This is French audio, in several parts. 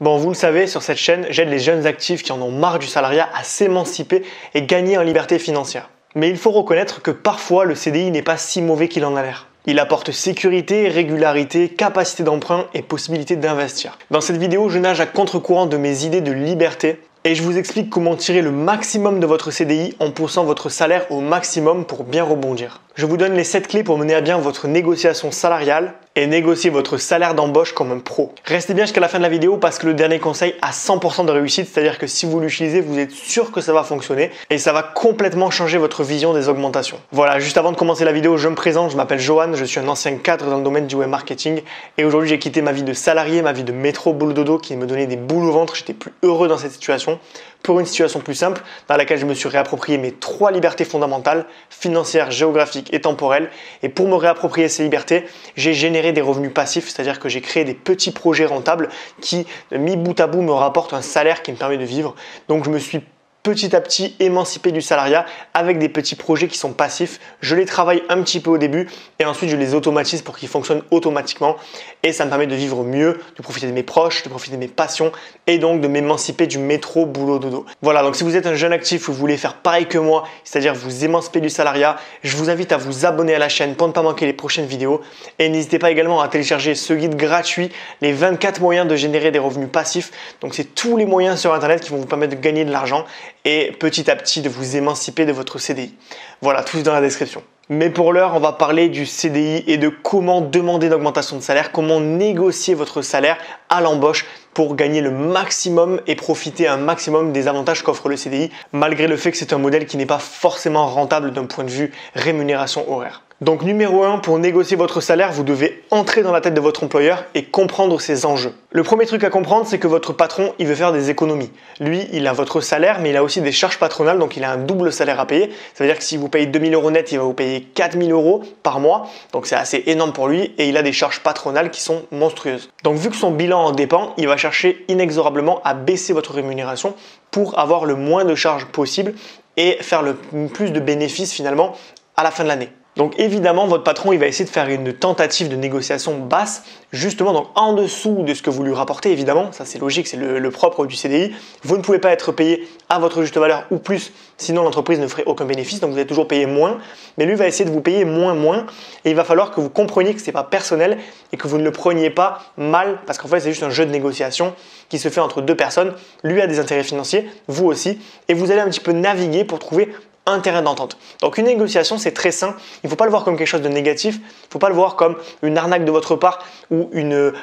Bon, vous le savez, sur cette chaîne, j'aide les jeunes actifs qui en ont marre du salariat à s'émanciper et gagner en liberté financière. Mais il faut reconnaître que parfois, le CDI n'est pas si mauvais qu'il en a l'air. Il apporte sécurité, régularité, capacité d'emprunt et possibilité d'investir. Dans cette vidéo, je nage à contre-courant de mes idées de liberté et je vous explique comment tirer le maximum de votre CDI en poussant votre salaire au maximum pour bien rebondir. Je vous donne les 7 clés pour mener à bien votre négociation salariale et négocier votre salaire d'embauche comme un pro. Restez bien jusqu'à la fin de la vidéo parce que le dernier conseil a 100% de réussite, c'est-à-dire que si vous l'utilisez, vous êtes sûr que ça va fonctionner et ça va complètement changer votre vision des augmentations. Voilà, juste avant de commencer la vidéo, je me présente, je m'appelle Johan, je suis un ancien cadre dans le domaine du web marketing et aujourd'hui j'ai quitté ma vie de salarié, ma vie de métro boulot dodo qui me donnait des boules au ventre, j'étais plus heureux dans cette situation, pour une situation plus simple dans laquelle je me suis réapproprié mes 3 libertés fondamentales, financières, géographiques et temporelles. Et pour me réapproprier ces libertés, j'ai généré des revenus passifs, c'est-à-dire que j'ai créé des petits projets rentables qui, mis bout à bout, me rapportent un salaire qui me permet de vivre. Donc je me suis petit à petit émancipé du salariat avec des petits projets qui sont passifs. Je les travaille un petit peu au début et ensuite je les automatise pour qu'ils fonctionnent automatiquement et ça me permet de vivre mieux, de profiter de mes proches, de profiter de mes passions et donc de m'émanciper du métro boulot dodo. Voilà, donc si vous êtes un jeune actif ou vous voulez faire pareil que moi, c'est-à-dire vous émanciper du salariat, je vous invite à vous abonner à la chaîne pour ne pas manquer les prochaines vidéos et n'hésitez pas également à télécharger ce guide gratuit, les 24 moyens de générer des revenus passifs. Donc c'est tous les moyens sur internet qui vont vous permettre de gagner de l'argent et petit à petit de vous émanciper de votre CDI. Voilà, tout dans la description. Mais pour l'heure, on va parler du CDI et de comment demander une augmentation de salaire, comment négocier votre salaire à l'embauche pour gagner le maximum et profiter un maximum des avantages qu'offre le CDI, malgré le fait que c'est un modèle qui n'est pas forcément rentable d'un point de vue rémunération horaire. Donc numéro 1, pour négocier votre salaire, vous devez entrer dans la tête de votre employeur et comprendre ses enjeux. Le premier truc à comprendre, c'est que votre patron, il veut faire des économies. Lui, il a votre salaire, mais il a aussi des charges patronales, donc il a un double salaire à payer. Ça veut dire que si vous payez 2 000 € net, il va vous payer 4 000 € par mois, donc c'est assez énorme pour lui, et il a des charges patronales qui sont monstrueuses. Donc vu que son bilan en dépend, il va chercher inexorablement à baisser votre rémunération pour avoir le moins de charges possible et faire le plus de bénéfices finalement à la fin de l'année. Donc évidemment, votre patron, il va essayer de faire une tentative de négociation basse, justement donc en dessous de ce que vous lui rapportez, évidemment, ça c'est logique, c'est le propre du CDI. Vous ne pouvez pas être payé à votre juste valeur ou plus, sinon l'entreprise ne ferait aucun bénéfice, donc vous êtes toujours payé moins, mais lui va essayer de vous payer moins, et il va falloir que vous compreniez que ce n'est pas personnel et que vous ne le preniez pas mal, parce qu'en fait c'est juste un jeu de négociation qui se fait entre deux personnes. Lui a des intérêts financiers, vous aussi, et vous allez un petit peu naviguer pour trouver un terrain d'entente. Donc une négociation, c'est très sain. Il ne faut pas le voir comme quelque chose de négatif. Il ne faut pas le voir comme une arnaque de votre part ou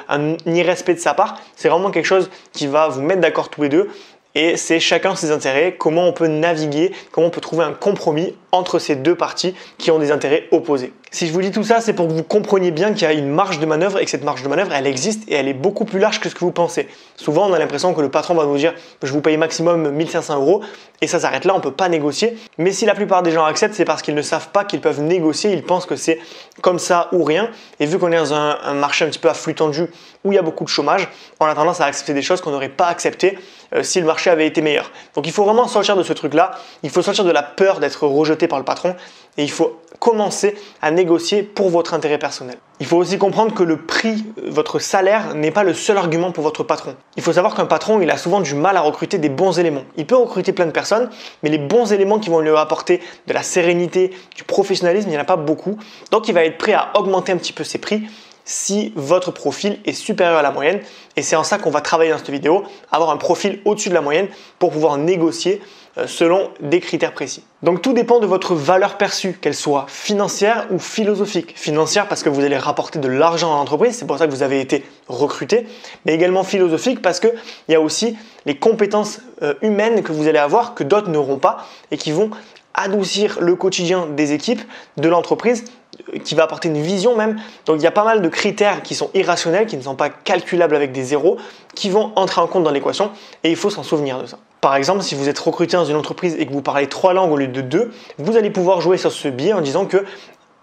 un irrespect de sa part. C'est vraiment quelque chose qui va vous mettre d'accord tous les deux. Et c'est chacun ses intérêts, comment on peut naviguer, comment on peut trouver un compromis entre ces deux parties qui ont des intérêts opposés. Si je vous dis tout ça, c'est pour que vous compreniez bien qu'il y a une marge de manœuvre et que cette marge de manœuvre, elle existe et elle est beaucoup plus large que ce que vous pensez. Souvent, on a l'impression que le patron va nous dire « je vous paye maximum 1 500 € » et ça s'arrête là, on ne peut pas négocier. Mais si la plupart des gens acceptent, c'est parce qu'ils ne savent pas qu'ils peuvent négocier, ils pensent que c'est comme ça ou rien. Et vu qu'on est dans un marché un petit peu à flux tendu où il y a beaucoup de chômage, on a tendance à accepter des choses qu'on n'aurait pas acceptées si le marché avait été meilleur. Donc il faut vraiment sortir de ce truc-là, il faut sortir de la peur d'être rejeté par le patron et il faut commencer à négocier pour votre intérêt personnel. Il faut aussi comprendre que le prix, votre salaire, n'est pas le seul argument pour votre patron. Il faut savoir qu'un patron, il a souvent du mal à recruter des bons éléments. Il peut recruter plein de personnes, mais les bons éléments qui vont lui apporter de la sérénité, du professionnalisme, il n'y en a pas beaucoup. Donc il va être prêt à augmenter un petit peu ses prix si votre profil est supérieur à la moyenne. Et c'est en ça qu'on va travailler dans cette vidéo, avoir un profil au-dessus de la moyenne pour pouvoir négocier selon des critères précis. Donc tout dépend de votre valeur perçue, qu'elle soit financière ou philosophique. Financière parce que vous allez rapporter de l'argent à l'entreprise, c'est pour ça que vous avez été recruté, mais également philosophique parce qu'il y a aussi les compétences humaines que vous allez avoir que d'autres n'auront pas et qui vont adoucir le quotidien des équipes, de l'entreprise, qui va apporter une vision même. Donc il y a pas mal de critères qui sont irrationnels, qui ne sont pas calculables avec des zéros, qui vont entrer en compte dans l'équation et il faut s'en souvenir de ça. Par exemple, si vous êtes recruté dans une entreprise et que vous parlez 3 langues au lieu de 2, vous allez pouvoir jouer sur ce biais en disant que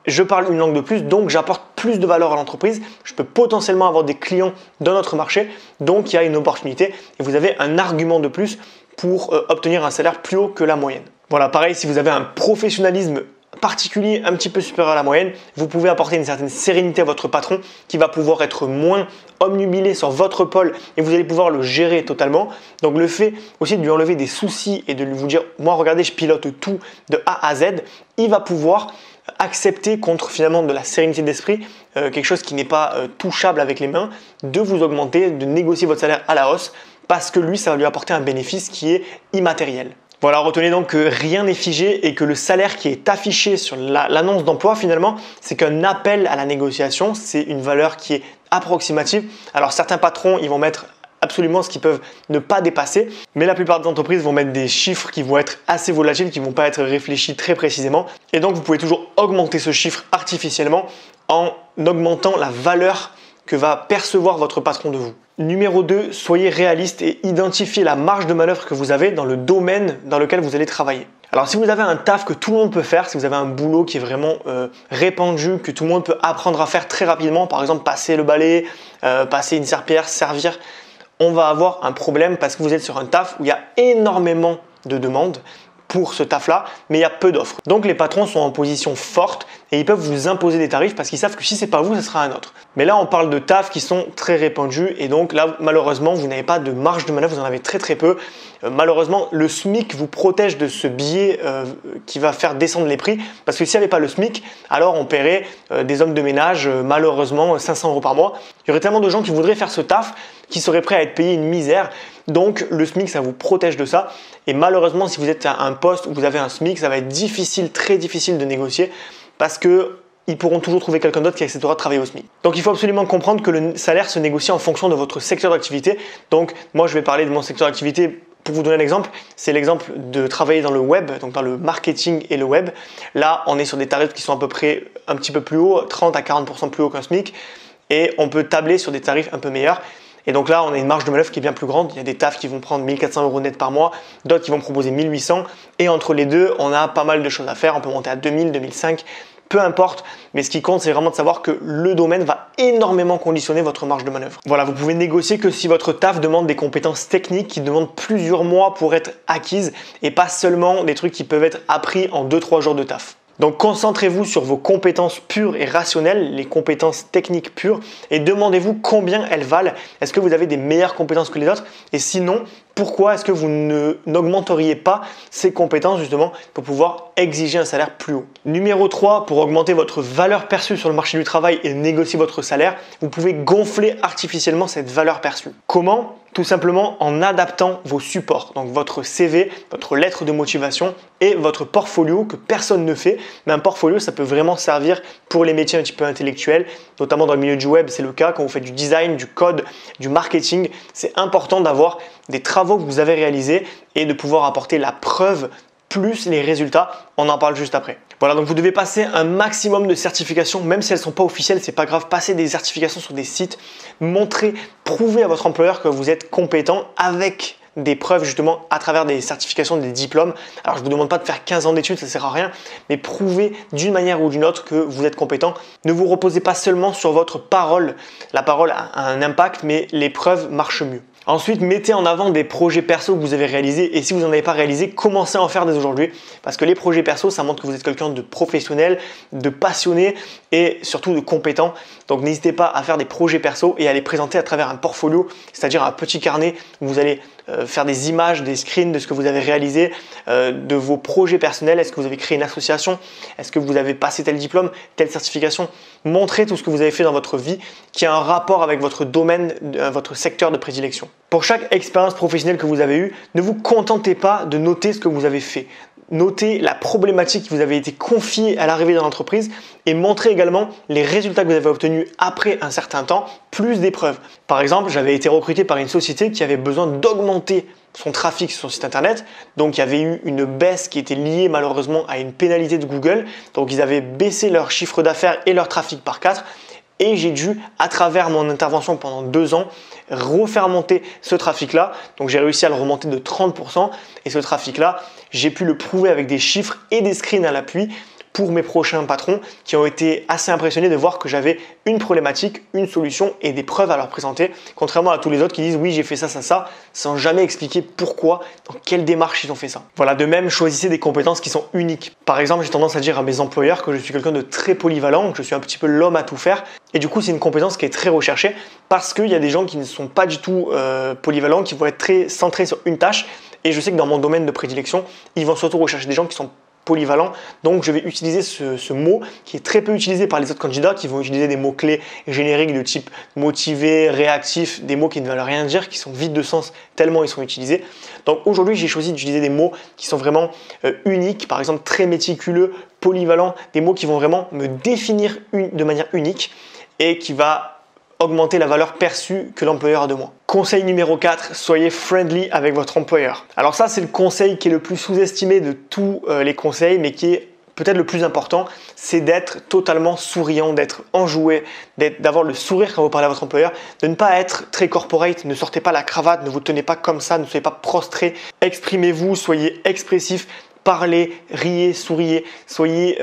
je parle une langue de plus, donc j'apporte plus de valeur à l'entreprise, je peux potentiellement avoir des clients dans notre marché, donc il y a une opportunité et vous avez un argument de plus pour obtenir un salaire plus haut que la moyenne. Voilà, pareil, si vous avez un professionnalisme particulier un petit peu supérieur à la moyenne, vous pouvez apporter une certaine sérénité à votre patron qui va pouvoir être moins omnubilé sur votre pôle et vous allez pouvoir le gérer totalement. Donc le fait aussi de lui enlever des soucis et de lui vous dire moi regardez je pilote tout de A à Z, il va pouvoir accepter contre finalement de la sérénité d'esprit, quelque chose qui n'est pas touchable avec les mains, de vous augmenter, de négocier votre salaire à la hausse parce que lui ça va lui apporter un bénéfice qui est immatériel. Voilà, retenez donc que rien n'est figé et que le salaire qui est affiché sur l'annonce d'emploi finalement, c'est qu'un appel à la négociation, c'est une valeur qui est approximative. Alors certains patrons, ils vont mettre absolument ce qu'ils peuvent ne pas dépasser, mais la plupart des entreprises vont mettre des chiffres qui vont être assez volatiles, qui ne vont pas être réfléchis très précisément. Et donc vous pouvez toujours augmenter ce chiffre artificiellement en augmentant la valeur que va percevoir votre patron de vous. Numéro 2, soyez réaliste et identifiez la marge de manœuvre que vous avez dans le domaine dans lequel vous allez travailler. Alors si vous avez un taf que tout le monde peut faire, si vous avez un boulot qui est vraiment répandu, que tout le monde peut apprendre à faire très rapidement, par exemple passer le balai, passer une serpillière, servir, on va avoir un problème parce que vous êtes sur un taf où il y a énormément de demandes pour ce taf-là, mais il y a peu d'offres. Donc les patrons sont en position forte et ils peuvent vous imposer des tarifs parce qu'ils savent que si c'est pas vous, ce sera un autre. Mais là, on parle de tafs qui sont très répandus et donc là, malheureusement, vous n'avez pas de marge de manœuvre, vous en avez très très peu. Malheureusement, le SMIC vous protège de ce biais qui va faire descendre les prix parce que s'il n'y avait pas le SMIC, alors on paierait des hommes de ménage, malheureusement, 500 € par mois. Il y aurait tellement de gens qui voudraient faire ce taf qui seraient prêts à être payés une misère. Donc le SMIC, ça vous protège de ça. Et malheureusement, si vous êtes à un poste où vous avez un SMIC, ça va être difficile, très difficile de négocier parce que ils pourront toujours trouver quelqu'un d'autre qui acceptera de travailler au SMIC. Donc il faut absolument comprendre que le salaire se négocie en fonction de votre secteur d'activité. Donc moi, je vais parler de mon secteur d'activité. Pour vous donner un exemple, c'est l'exemple de travailler dans le web, donc dans le marketing et le web. Là, on est sur des tarifs qui sont à peu près un petit peu plus hauts, 30 à 40% plus haut qu'un SMIC. Et on peut tabler sur des tarifs un peu meilleurs. Et donc là, on a une marge de manœuvre qui est bien plus grande. Il y a des tafs qui vont prendre 1400 € net par mois, d'autres qui vont proposer 1800. Et entre les deux, on a pas mal de choses à faire. On peut monter à 2000, 2005, peu importe. Mais ce qui compte, c'est vraiment de savoir que le domaine va énormément conditionner votre marge de manœuvre. Voilà, vous pouvez négocier que si votre taf demande des compétences techniques qui demandent plusieurs mois pour être acquises et pas seulement des trucs qui peuvent être appris en 2-3 jours de taf. Donc concentrez-vous sur vos compétences pures et rationnelles, les compétences techniques pures, et demandez-vous combien elles valent. Est-ce que vous avez des meilleures compétences que les autres? Et sinon, pourquoi est-ce que vous n'augmenteriez pas ces compétences justement pour pouvoir exiger un salaire plus haut? Numéro 3, pour augmenter votre valeur perçue sur le marché du travail et négocier votre salaire, vous pouvez gonfler artificiellement cette valeur perçue. Comment? Tout simplement en adaptant vos supports, donc votre CV, votre lettre de motivation et votre portfolio que personne ne fait. Mais un portfolio, ça peut vraiment servir pour les métiers un petit peu intellectuels, notamment dans le milieu du web, c'est le cas quand vous faites du design, du code, du marketing. C'est important d'avoir des travaux que vous avez réalisés et de pouvoir apporter la preuve plus les résultats. On en parle juste après. Voilà, donc vous devez passer un maximum de certifications, même si elles ne sont pas officielles, c'est pas grave. Passez des certifications sur des sites, montrez, prouvez à votre employeur que vous êtes compétent avec des preuves justement à travers des certifications, des diplômes. Alors je ne vous demande pas de faire 15 ans d'études, ça ne sert à rien, mais prouvez d'une manière ou d'une autre que vous êtes compétent. Ne vous reposez pas seulement sur votre parole. La parole a un impact, mais les preuves marchent mieux. Ensuite, mettez en avant des projets perso que vous avez réalisés et si vous n'en avez pas réalisé, commencez à en faire dès aujourd'hui parce que les projets perso, ça montre que vous êtes quelqu'un de professionnel, de passionné et surtout de compétent. Donc n'hésitez pas à faire des projets perso et à les présenter à travers un portfolio, c'est-à-dire un petit carnet où vous allez faire des images, des screens de ce que vous avez réalisé, de vos projets personnels. Est-ce que vous avez créé une association? Est-ce que vous avez passé tel diplôme, telle certification? Montrez tout ce que vous avez fait dans votre vie qui a un rapport avec votre domaine, votre secteur de prédilection. Pour chaque expérience professionnelle que vous avez eue, ne vous contentez pas de noter ce que vous avez fait. Notez la problématique qui vous avait été confiée à l'arrivée dans l'entreprise et montrez également les résultats que vous avez obtenus après un certain temps, plus des preuves. Par exemple, j'avais été recruté par une société qui avait besoin d'augmenter son trafic sur son site internet. Donc, il y avait eu une baisse qui était liée malheureusement à une pénalité de Google. Donc, ils avaient baissé leur chiffre d'affaires et leur trafic par 4. Et j'ai dû, à travers mon intervention pendant 2 ans, refaire monter ce trafic-là. Donc j'ai réussi à le remonter de 30%. Et ce trafic-là, j'ai pu le prouver avec des chiffres et des screens à l'appui pour mes prochains patrons qui ont été assez impressionnés de voir que j'avais une problématique, une solution et des preuves à leur présenter, contrairement à tous les autres qui disent oui j'ai fait ça, sans jamais expliquer pourquoi, dans quelle démarche ils ont fait ça. Voilà, de même, choisissez des compétences qui sont uniques. Par exemple, j'ai tendance à dire à mes employeurs que je suis quelqu'un de très polyvalent, que je suis un petit peu l'homme à tout faire. Et du coup, c'est une compétence qui est très recherchée parce qu'il y a des gens qui ne sont pas du tout polyvalents, qui vont être très centrés sur une tâche. Et je sais que dans mon domaine de prédilection, ils vont surtout rechercher des gens qui sont polyvalents. Donc, je vais utiliser ce mot qui est très peu utilisé par les autres candidats qui vont utiliser des mots-clés génériques de type motivé, réactif, des mots qui ne veulent rien dire, qui sont vides de sens tellement ils sont utilisés. Donc, aujourd'hui, j'ai choisi d'utiliser des mots qui sont vraiment uniques, par exemple très méticuleux, polyvalents, des mots qui vont vraiment me définir de manière unique et qui va augmenter la valeur perçue que l'employeur a de moi. Conseil numéro 4, soyez friendly avec votre employeur. Alors ça, c'est le conseil qui est le plus sous-estimé de tous les conseils, mais qui est peut-être le plus important, c'est d'être totalement souriant, d'être enjoué, d'avoir le sourire quand vous parlez à votre employeur, de ne pas être très corporate, ne sortez pas la cravate, ne vous tenez pas comme ça, ne soyez pas prostré, exprimez-vous, soyez expressif, parlez, riez, souriez, soyez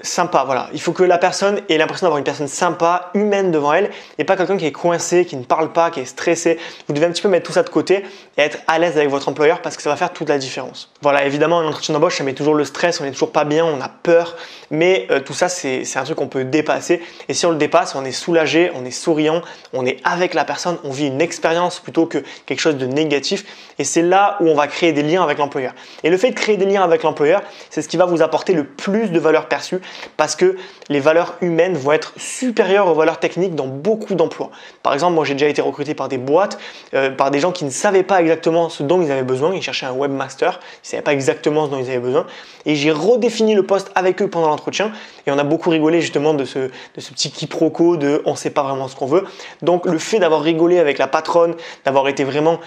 sympa, voilà. Il faut que la personne ait l'impression d'avoir une personne sympa, humaine devant elle et pas quelqu'un qui est coincé, qui ne parle pas, qui est stressé. Vous devez un petit peu mettre tout ça de côté et être à l'aise avec votre employeur parce que ça va faire toute la différence. Voilà, évidemment, un entretien d'embauche, ça met toujours le stress, on n'est toujours pas bien, on a peur, mais tout ça, c'est un truc qu'on peut dépasser et si on le dépasse, on est soulagé, on est souriant, on est avec la personne, on vit une expérience plutôt que quelque chose de négatif et c'est là où on va créer des liens avec l'employeur. Et le fait de créer des liens avec l'employeur, c'est ce qui va vous apporter le plus de valeur perçue parce que les valeurs humaines vont être supérieures aux valeurs techniques dans beaucoup d'emplois. Par exemple, moi j'ai déjà été recruté par des boîtes, par des gens qui ne savaient pas exactement ce dont ils avaient besoin, ils cherchaient un webmaster, ils ne savaient pas exactement ce dont ils avaient besoin et j'ai redéfini le poste avec eux pendant l'entretien et on a beaucoup rigolé justement de ce petit quiproquo de on ne sait pas vraiment ce qu'on veut. Donc le fait d'avoir rigolé avec la patronne, d'avoir été vraiment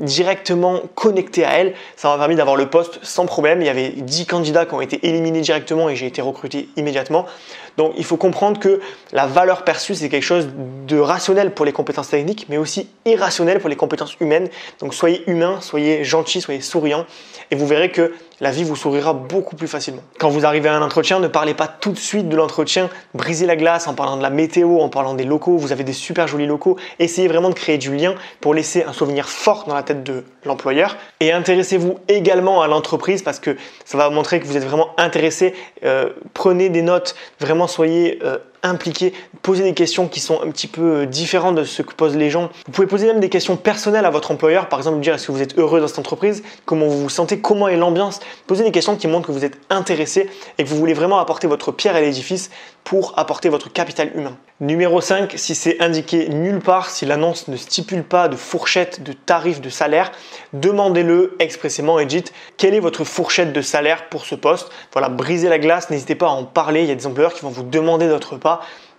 directement connecté à elle, ça m'a permis d'avoir le poste sans problème. Il y avait 10 candidats qui ont été éliminés directement et j'ai été recruté immédiatement. Donc il faut comprendre que la valeur perçue c'est quelque chose de rationnel pour les compétences techniques mais aussi irrationnel pour les compétences humaines. Donc soyez humain, soyez gentil, soyez souriant et vous verrez que la vie vous sourira beaucoup plus facilement. Quand vous arrivez à un entretien, ne parlez pas tout de suite de l'entretien, brisez la glace en parlant de la météo, en parlant des locaux, vous avez des super jolis locaux, essayez vraiment de créer du lien pour laisser un souvenir fort dans la tête de l'employeur et intéressez-vous également à l'entreprise parce que ça va montrer que vous êtes vraiment intéressé, prenez des notes, vraiment soyez impliqués, posez des questions qui sont un petit peu différentes de ce que posent les gens. Vous pouvez poser même des questions personnelles à votre employeur, par exemple dire est-ce que vous êtes heureux dans cette entreprise, comment vous vous sentez, comment est l'ambiance. Posez des questions qui montrent que vous êtes intéressé et que vous voulez vraiment apporter votre pierre à l'édifice pour apporter votre capital humain. Numéro 5, si c'est indiqué nulle part, si l'annonce ne stipule pas de fourchette, de tarif, de salaire, demandez-le expressément et dites quelle est votre fourchette de salaire pour ce poste. Voilà, brisez la glace, n'hésitez pas à en parler, il y a des employeurs qui vont vous demander d'autres pas.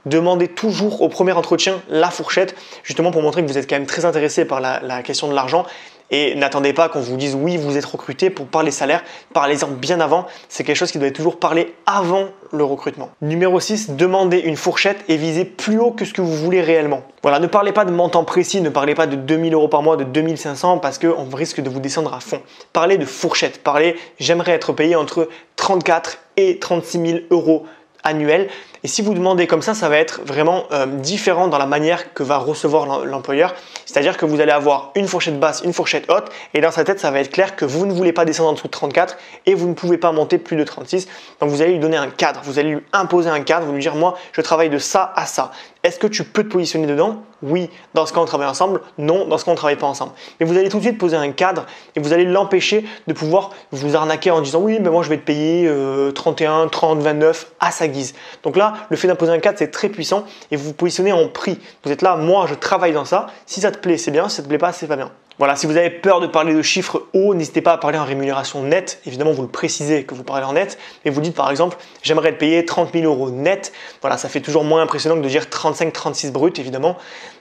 Demandez toujours au premier entretien la fourchette, justement pour montrer que vous êtes quand même très intéressé par la question de l'argent. Et n'attendez pas qu'on vous dise oui, vous êtes recruté pour parler salaire, parlez-en bien avant. C'est quelque chose qui doit être toujours parlé avant le recrutement. Numéro 6, demandez une fourchette et visez plus haut que ce que vous voulez réellement. Voilà, ne parlez pas de montant précis, ne parlez pas de 2000 € par mois, de 2500 parce qu'on risque de vous descendre à fond. Parlez de fourchette, parlez j'aimerais être payé entre 34 et 36 000 € annuel. Et si vous demandez comme ça va être vraiment différent dans la manière que va recevoir l'employeur. C'est-à-dire que vous allez avoir une fourchette basse, une fourchette haute et dans sa tête, ça va être clair que vous ne voulez pas descendre en dessous de 34 et vous ne pouvez pas monter plus de 36. Donc vous allez lui donner un cadre, vous allez lui imposer un cadre, vous lui dire moi, je travaille de ça à ça. Est-ce que tu peux te positionner dedans? Oui. Dans ce cas, on travaille ensemble. Non. Dans ce cas, on ne travaille pas ensemble. Mais vous allez tout de suite poser un cadre et vous allez l'empêcher de pouvoir vous arnaquer en disant oui, mais moi je vais te payer 31, 30, 29 à sa guise. Donc là, le fait d'imposer un cadre, c'est très puissant et vous vous positionnez en prix. Vous êtes là, moi je travaille dans ça. Si ça te plaît, c'est bien. Si ça ne te plaît pas, c'est pas bien. Voilà, si vous avez peur de parler de chiffres hauts, n'hésitez pas à parler en rémunération nette. Évidemment, vous le précisez que vous parlez en net, mais vous dites par exemple, j'aimerais être payé 30 000 € net. Voilà, ça fait toujours moins impressionnant que de dire 35, 36 brut, évidemment.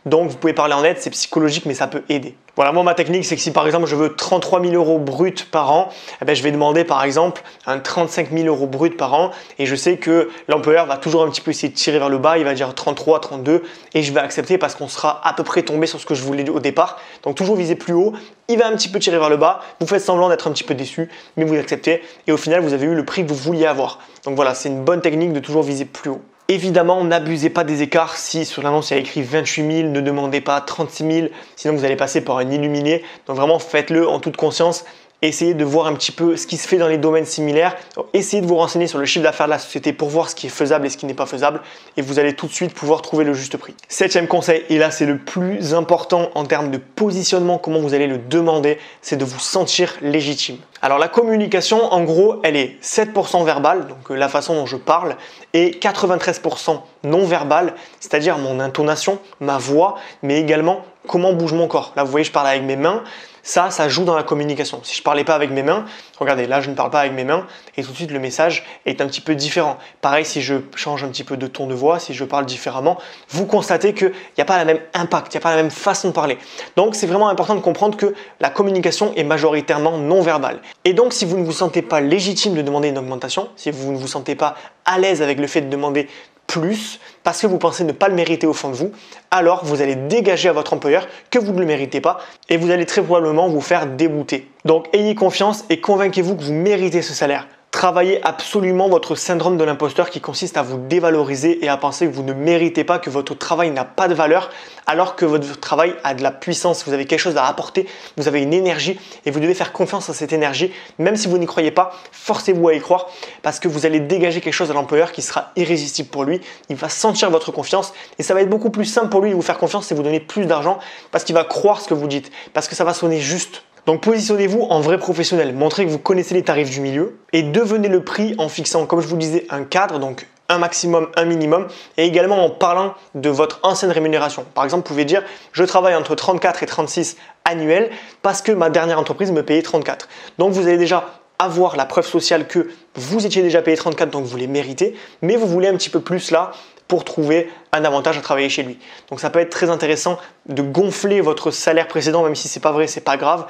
Donc, vous pouvez parler en net, c'est psychologique, mais ça peut aider. Voilà, moi, ma technique, c'est que si par exemple, je veux 33 000 € brut par an, eh bien, je vais demander par exemple un 35 000 € brut par an et je sais que l'employeur va toujours un petit peu essayer de tirer vers le bas, il va dire 33, 32 et je vais accepter parce qu'on sera à peu près tombé sur ce que je voulais au départ. Donc, toujours viser plus haut, il va un petit peu tirer vers le bas, vous faites semblant d'être un petit peu déçu, mais vous acceptez et au final vous avez eu le prix que vous vouliez avoir. Donc voilà, c'est une bonne technique de toujours viser plus haut. Évidemment, n'abusez pas des écarts. Si sur l'annonce il y a écrit 28 000, ne demandez pas 36 000, sinon vous allez passer par un illuminé. Donc vraiment, faites-le en toute conscience. Essayez de voir un petit peu ce qui se fait dans les domaines similaires. Essayez de vous renseigner sur le chiffre d'affaires de la société pour voir ce qui est faisable et ce qui n'est pas faisable. Et vous allez tout de suite pouvoir trouver le juste prix. Septième conseil, et là c'est le plus important en termes de positionnement, comment vous allez le demander, c'est de vous sentir légitime. Alors la communication, en gros, elle est 7% verbale, donc la façon dont je parle, et 93% non verbale, c'est-à-dire mon intonation, ma voix, mais également comment bouge mon corps. Là, vous voyez, je parle avec mes mains. Ça joue dans la communication. Si je ne parlais pas avec mes mains, regardez, là je ne parle pas avec mes mains et tout de suite le message est un petit peu différent. Pareil, si je change un petit peu de ton de voix, si je parle différemment, vous constatez qu'il n'y a pas le même impact, il n'y a pas la même façon de parler. Donc c'est vraiment important de comprendre que la communication est majoritairement non verbale. Et donc si vous ne vous sentez pas légitime de demander une augmentation, si vous ne vous sentez pas à l'aise avec le fait de demander plus parce que vous pensez ne pas le mériter au fond de vous, alors vous allez dégager à votre employeur que vous ne le méritez pas et vous allez très probablement vous faire débouter. Donc ayez confiance et convainquez-vous que vous méritez ce salaire. Travaillez absolument votre syndrome de l'imposteur qui consiste à vous dévaloriser et à penser que vous ne méritez pas, que votre travail n'a pas de valeur alors que votre travail a de la puissance, vous avez quelque chose à apporter, vous avez une énergie et vous devez faire confiance à cette énergie. Même si vous n'y croyez pas, forcez-vous à y croire parce que vous allez dégager quelque chose à l'employeur qui sera irrésistible pour lui. Il va sentir votre confiance et ça va être beaucoup plus simple pour lui de vous faire confiance et vous donner plus d'argent parce qu'il va croire ce que vous dites, parce que ça va sonner juste. Donc positionnez-vous en vrai professionnel, montrez que vous connaissez les tarifs du milieu et devenez le prix en fixant, comme je vous le disais, un cadre, donc un maximum, un minimum, et également en parlant de votre ancienne rémunération. Par exemple, vous pouvez dire « je travaille entre 34 et 36 annuels parce que ma dernière entreprise me payait 34 ». Donc vous allez déjà avoir la preuve sociale que vous étiez déjà payé 34, donc vous les méritez, mais vous voulez un petit peu plus là pour trouver un avantage à travailler chez lui. Donc ça peut être très intéressant de gonfler votre salaire précédent, même si c'est pas vrai, c'est pas grave,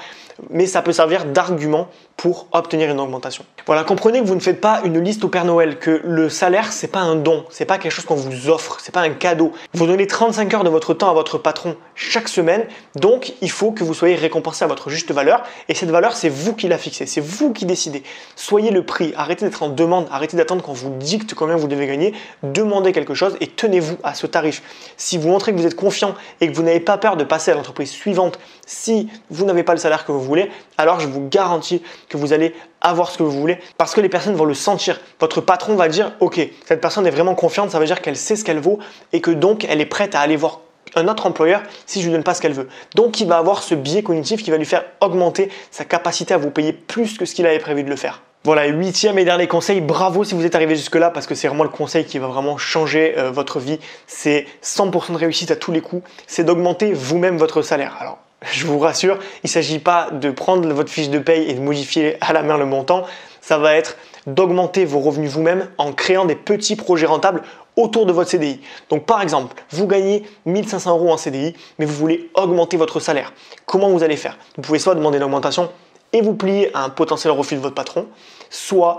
mais ça peut servir d'argument pour obtenir une augmentation. Voilà, comprenez que vous ne faites pas une liste au Père Noël, que le salaire c'est pas un don, c'est pas quelque chose qu'on vous offre, c'est pas un cadeau. Vous donnez 35 heures de votre temps à votre patron chaque semaine, donc il faut que vous soyez récompensé à votre juste valeur et cette valeur c'est vous qui la fixez, c'est vous qui décidez. Soyez le prix, arrêtez d'être en demande, arrêtez d'attendre qu'on vous dicte combien vous devez gagner, demandez quelque chose et tenez-vous à ce tarif. Si vous montrez que vous êtes confiant et que vous n'avez pas peur de passer à l'entreprise suivante si vous n'avez pas le salaire que vous voulez, alors je vous garantis que vous allez avoir ce que vous voulez parce que les personnes vont le sentir. Votre patron va dire « Ok, cette personne est vraiment confiante, ça veut dire qu'elle sait ce qu'elle vaut et que donc elle est prête à aller voir un autre employeur si je ne lui donne pas ce qu'elle veut. » Donc il va avoir ce biais cognitif qui va lui faire augmenter sa capacité à vous payer plus que ce qu'il avait prévu de le faire. Voilà, huitième et dernier conseil, bravo si vous êtes arrivé jusque là parce que c'est vraiment le conseil qui va vraiment changer votre vie. C'est 100% de réussite à tous les coups, c'est d'augmenter vous-même votre salaire. Alors, je vous rassure, il ne s'agit pas de prendre votre fiche de paye et de modifier à la main le montant, ça va être d'augmenter vos revenus vous-même en créant des petits projets rentables autour de votre CDI. Donc par exemple, vous gagnez 1 500 € en CDI, mais vous voulez augmenter votre salaire. Comment vous allez faire? Vous pouvez soit demander une augmentation et vous plier à un potentiel refus de votre patron, soit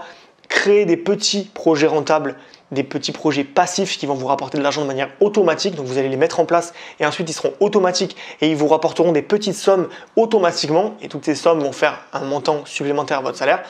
créer des petits projets rentables, des petits projets passifs qui vont vous rapporter de l'argent de manière automatique. Donc vous allez les mettre en place et ensuite ils seront automatiques et ils vous rapporteront des petites sommes automatiquement et toutes ces sommes vont faire un montant supplémentaire à votre salaire.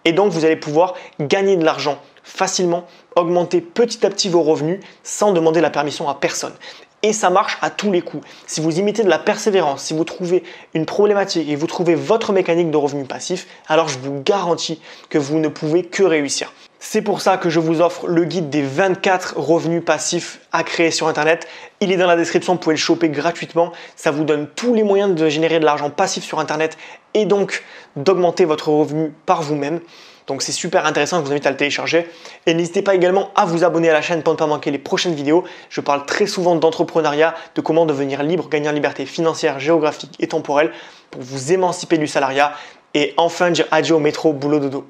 Et donc vous allez pouvoir gagner de l'argent facilement, augmenter petit à petit vos revenus sans demander la permission à personne. Et ça marche à tous les coups. Si vous imitez de la persévérance, si vous trouvez une problématique et vous trouvez votre mécanique de revenu passif, alors je vous garantis que vous ne pouvez que réussir. C'est pour ça que je vous offre le guide des 24 revenus passifs à créer sur Internet. Il est dans la description, vous pouvez le choper gratuitement. Ça vous donne tous les moyens de générer de l'argent passif sur Internet et donc d'augmenter votre revenu par vous-même. Donc c'est super intéressant, je vous invite à le télécharger. Et n'hésitez pas également à vous abonner à la chaîne pour ne pas manquer les prochaines vidéos. Je parle très souvent d'entrepreneuriat, de comment devenir libre, gagner en liberté financière, géographique et temporelle pour vous émanciper du salariat et enfin dire adieu au métro, boulot, dodo.